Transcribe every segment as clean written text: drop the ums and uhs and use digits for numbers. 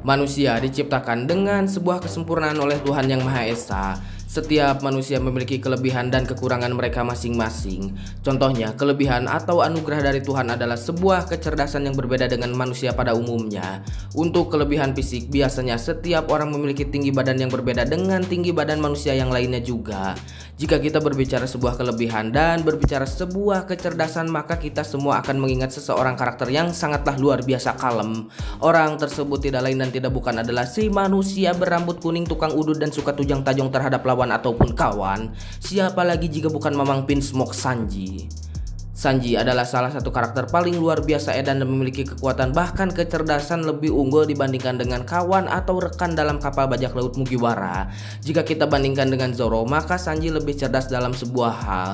Manusia diciptakan dengan sebuah kesempurnaan oleh Tuhan Yang Maha Esa. Setiap manusia memiliki kelebihan dan kekurangan mereka masing-masing. Contohnya, kelebihan atau anugerah dari Tuhan adalah sebuah kecerdasan yang berbeda dengan manusia pada umumnya. Untuk kelebihan fisik, biasanya setiap orang memiliki tinggi badan yang berbeda dengan tinggi badan manusia yang lainnya juga. Jika kita berbicara sebuah kelebihan dan berbicara sebuah kecerdasan, maka kita semua akan mengingat seseorang karakter yang sangatlah luar biasa kalem. Orang tersebut tidak lain dan tidak bukan adalah si manusia berambut kuning tukang udut dan suka tujang-tajong terhadap lawan ataupun kawan. Siapa lagi jika bukan Mamang Pinsmoke Sanji. Sanji adalah salah satu karakter paling luar biasa edan dan memiliki kekuatan bahkan kecerdasan lebih unggul dibandingkan dengan kawan atau rekan dalam kapal bajak laut Mugiwara. Jika kita bandingkan dengan Zoro, maka Sanji lebih cerdas dalam sebuah hal.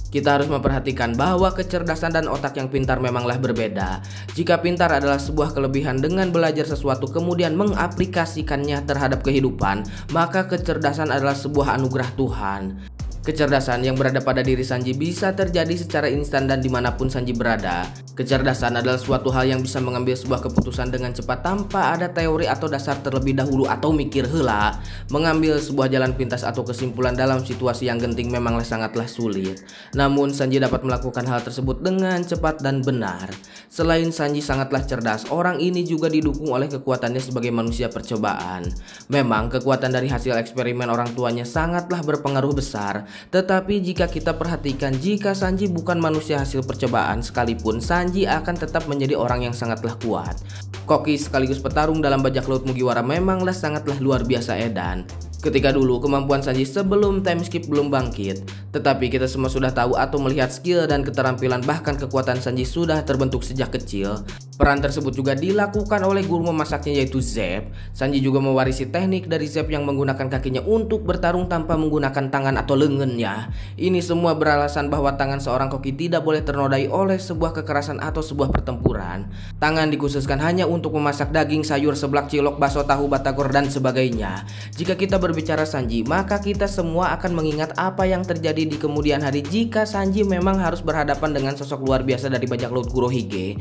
Kita harus memperhatikan bahwa kecerdasan dan otak yang pintar memanglah berbeda. Jika pintar adalah sebuah kelebihan dengan belajar sesuatu kemudian mengaplikasikannya terhadap kehidupan, maka kecerdasan adalah sebuah anugerah Tuhan. Kecerdasan yang berada pada diri Sanji bisa terjadi secara instan dan dimanapun Sanji berada. Kecerdasan adalah suatu hal yang bisa mengambil sebuah keputusan dengan cepat tanpa ada teori atau dasar terlebih dahulu atau mikir heula. Mengambil sebuah jalan pintas atau kesimpulan dalam situasi yang genting memanglah sangatlah sulit. Namun Sanji dapat melakukan hal tersebut dengan cepat dan benar. Selain Sanji sangatlah cerdas, orang ini juga didukung oleh kekuatannya sebagai manusia percobaan. Memang kekuatan dari hasil eksperimen orang tuanya sangatlah berpengaruh besar. Tetapi jika kita perhatikan, jika Sanji bukan manusia hasil percobaan sekalipun, Sanji akan tetap menjadi orang yang sangatlah kuat. Koki sekaligus petarung dalam bajak laut Mugiwara memanglah sangatlah luar biasa edan. Ketika dulu kemampuan Sanji sebelum time skip belum bangkit, tetapi kita semua sudah tahu atau melihat skill dan keterampilan bahkan kekuatan Sanji sudah terbentuk sejak kecil. Peran tersebut juga dilakukan oleh guru memasaknya yaitu Zep. Sanji juga mewarisi teknik dari Zep yang menggunakan kakinya untuk bertarung tanpa menggunakan tangan atau lengannya. Ini semua beralasan bahwa tangan seorang koki tidak boleh ternodai oleh sebuah kekerasan atau sebuah pertempuran. Tangan dikhususkan hanya untuk memasak daging, sayur, seblak, cilok, bakso, tahu, batagor, dan sebagainya. Jika kita berbicara Sanji, maka kita semua akan mengingat apa yang terjadi di kemudian hari jika Sanji memang harus berhadapan dengan sosok luar biasa dari bajak laut Kurohige.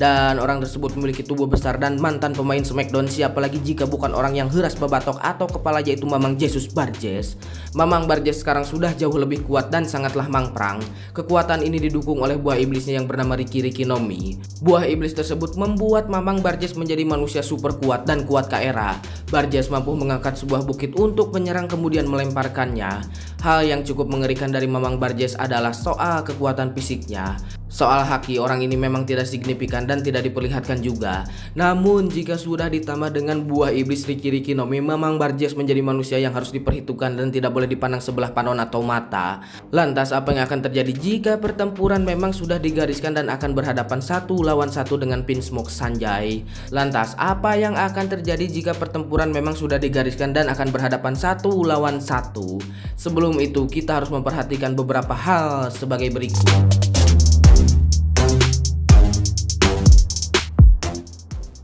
Dan orang tersebut memiliki tubuh besar dan mantan pemain Smackdown, siapa lagi jika bukan orang yang heras babatok atau kepalanya itu Mamang Jesus Barges. Mamang Barges sekarang sudah jauh lebih kuat dan sangatlah mangprang. Kekuatan ini didukung oleh buah iblisnya yang bernama Riki no Mi. Buah iblis tersebut membuat Mamang Barges menjadi manusia super kuat dan kuat ke era. Barges mampu mengangkat sebuah bukit untuk menyerang kemudian melemparkannya. Hal yang cukup mengerikan dari Mamang Barges adalah soal kekuatan fisiknya. Soal haki, orang ini memang tidak signifikan dan tidak diperlihatkan juga. Namun jika sudah ditambah dengan buah iblis Riki no Mi, Mamang Barges menjadi manusia yang harus diperhitungkan dan tidak boleh dipandang sebelah pandang atau mata. Lantas apa yang akan terjadi jika pertempuran memang sudah digariskan dan akan berhadapan satu lawan satu dengan Pinsmoke Sanjay? Lantas apa yang akan terjadi jika pertempuran memang sudah digariskan dan akan berhadapan satu lawan satu? Sebelum itu kita harus memperhatikan beberapa hal sebagai berikut.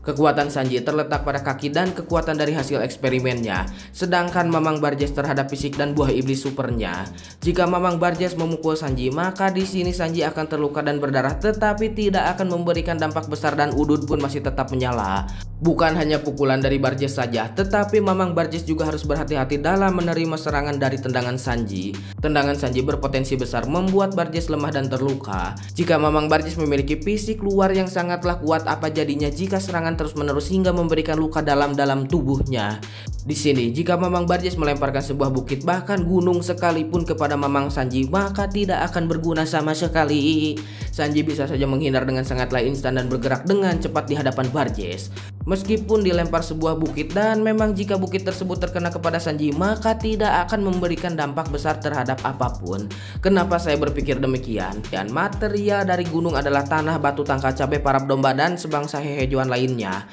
Kekuatan Sanji terletak pada kaki dan kekuatan dari hasil eksperimennya, sedangkan Mamang Barges terhadap fisik dan buah iblis supernya. Jika Mamang Barges memukul Sanji, maka di sini Sanji akan terluka dan berdarah, tetapi tidak akan memberikan dampak besar dan udut pun masih tetap menyala. Bukan hanya pukulan dari Barges saja, tetapi Mamang Barges juga harus berhati-hati dalam menerima serangan dari tendangan Sanji. Tendangan Sanji berpotensi besar membuat Barges lemah dan terluka. Jika Mamang Barges memiliki fisik luar yang sangatlah kuat, apa jadinya jika serangan terus-menerus hingga memberikan luka dalam tubuhnya? Di sini, jika Mamang Barges melemparkan sebuah bukit bahkan gunung sekalipun kepada Mamang Sanji, maka tidak akan berguna sama sekali. Sanji bisa saja menghindar dengan sangatlah instan dan bergerak dengan cepat di hadapan Barges. Meskipun dilempar sebuah bukit dan memang jika bukit tersebut terkena kepada Sanji, maka tidak akan memberikan dampak besar terhadap apapun. Kenapa saya berpikir demikian? Dan material dari gunung adalah tanah, batu, tangka, cabai, parap domba, dan sebangsa hehejuan lainnya.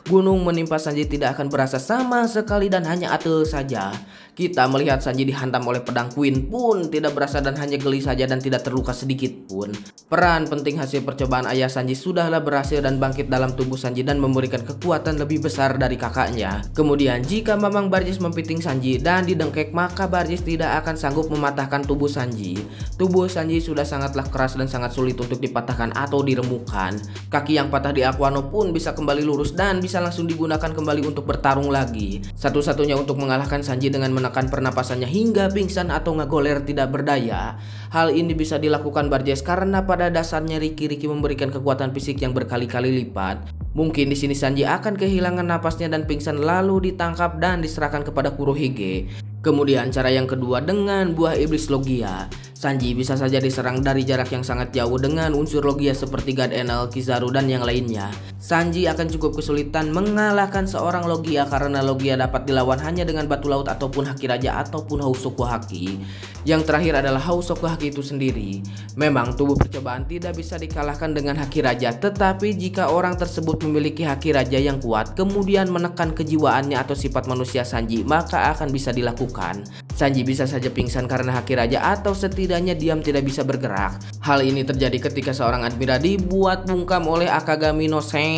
Gunung menimpa Sanji tidak akan berasa sama sekali dan hanya atel saja. Kita melihat Sanji dihantam oleh pedang Queen pun tidak berasa dan hanya geli saja dan tidak terluka sedikit pun. Peran penting hasil percobaan ayah Sanji sudahlah berhasil dan bangkit dalam tubuh Sanji dan memberikan kekuatan lebih besar dari kakaknya. Kemudian jika Mamang Barjes mempiting Sanji dan didengkek, maka Barjes tidak akan sanggup mematahkan tubuh Sanji. Tubuh Sanji sudah sangatlah keras dan sangat sulit untuk dipatahkan atau diremukkan. Kaki yang patah di Aquano pun bisa kembali lurus dan bisa langsung digunakan kembali untuk bertarung lagi. Satu-satunya untuk mengalahkan Sanji dengan menekan pernapasannya hingga pingsan atau ngegoler tidak berdaya. Hal ini bisa dilakukan Barjes karena pada dasarnya Riki memberikan kekuatan fisik yang berkali-kali lipat. Mungkin di sini Sanji akan kehilangan napasnya dan pingsan lalu ditangkap dan diserahkan kepada Kurohige. Kemudian cara yang kedua dengan buah iblis Logia. Sanji bisa saja diserang dari jarak yang sangat jauh dengan unsur Logia seperti God Enel, Kizaru dan yang lainnya. Sanji akan cukup kesulitan mengalahkan seorang Logia karena Logia dapat dilawan hanya dengan batu laut ataupun Haki Raja ataupun Housoku Haki. Yang terakhir adalah Housoku Haki itu sendiri. Memang tubuh percobaan tidak bisa dikalahkan dengan Haki Raja, tetapi jika orang tersebut memiliki Haki Raja yang kuat kemudian menekan kejiwaannya atau sifat manusia Sanji, maka akan bisa dilakukan. Sanji bisa saja pingsan karena Haki Raja atau setidaknya diam tidak bisa bergerak. Hal ini terjadi ketika seorang Admira dibuat bungkam oleh Akagami no Seng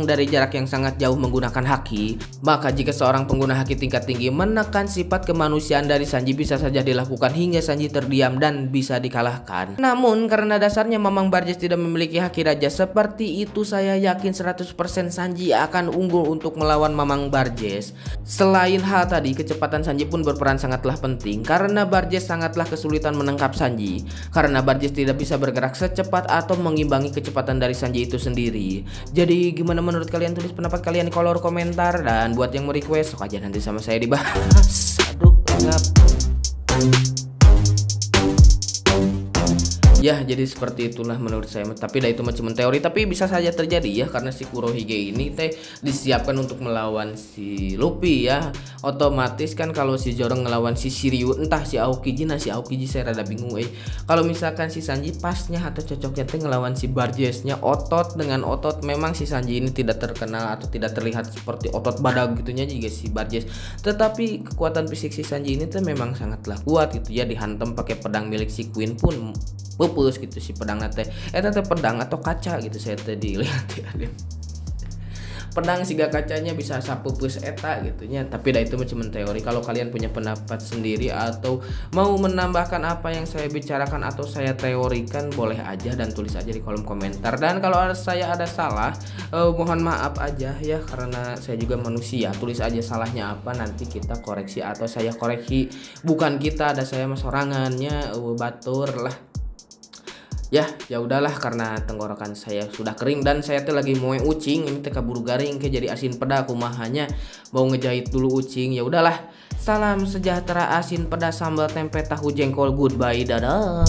dari jarak yang sangat jauh menggunakan haki. Maka jika seorang pengguna haki tingkat tinggi menekan sifat kemanusiaan dari Sanji, bisa saja dilakukan hingga Sanji terdiam dan bisa dikalahkan. Namun karena dasarnya Mamang Barjes tidak memiliki Haki Raja seperti itu, saya yakin 100% Sanji akan unggul untuk melawan Mamang Barjes. Selain hal tadi, kecepatan Sanji pun berperan sangatlah penting karena Barjes sangatlah kesulitan menangkap Sanji karena Barjes tidak bisa bergerak secepat atau mengimbangi kecepatan dari Sanji itu sendiri. Jadi gimana menurut kalian? Tulis pendapat kalian di kolom komentar, dan buat yang mau request sok aja nanti sama saya dibahas. Aduh, ngap. Ya, jadi seperti itulah menurut saya. Tapi dah itu cuma teori, tapi bisa saja terjadi ya karena si Kurohige ini disiapkan untuk melawan si Luffy ya. Otomatis kan kalau si Zoro ngelawan si Shiryu, entah si Aokiji, si Aokiji saya rada bingung Kalau misalkan si Sanji pasnya atau cocoknya ngelawan si Barjesnya otot dengan otot. Memang si Sanji ini tidak terkenal atau tidak terlihat seperti otot badak gitunya juga si Barjes. Tetapi kekuatan fisik si Sanji ini memang sangatlah kuat gitu ya, dihantam pakai pedang milik si Queen pun pupus gitu si pedang nate. Pedang atau kaca gitu saya tadi lihat ya. Pedang siga kacanya bisa sapupus eta gitunya. Tapi dah itu cuma teori. Kalau kalian punya pendapat sendiri atau mau menambahkan apa yang saya bicarakan atau saya teorikan, boleh aja dan tulis aja di kolom komentar. Dan kalau saya ada salah, mohon maaf aja ya karena saya juga manusia. Tulis aja salahnya apa, nanti kita koreksi atau saya koreksi. Bukan kita, ada saya mas sorangannya batur lah. Ya udahlah karena tenggorokan saya sudah kering dan saya lagi mau ucing ini kaburu garing ke jadi asin peda kumahanya mau ngejahit dulu ucing. Ya udahlah, salam sejahtera asin peda sambal tempe tahu jengkol, goodbye, dadah.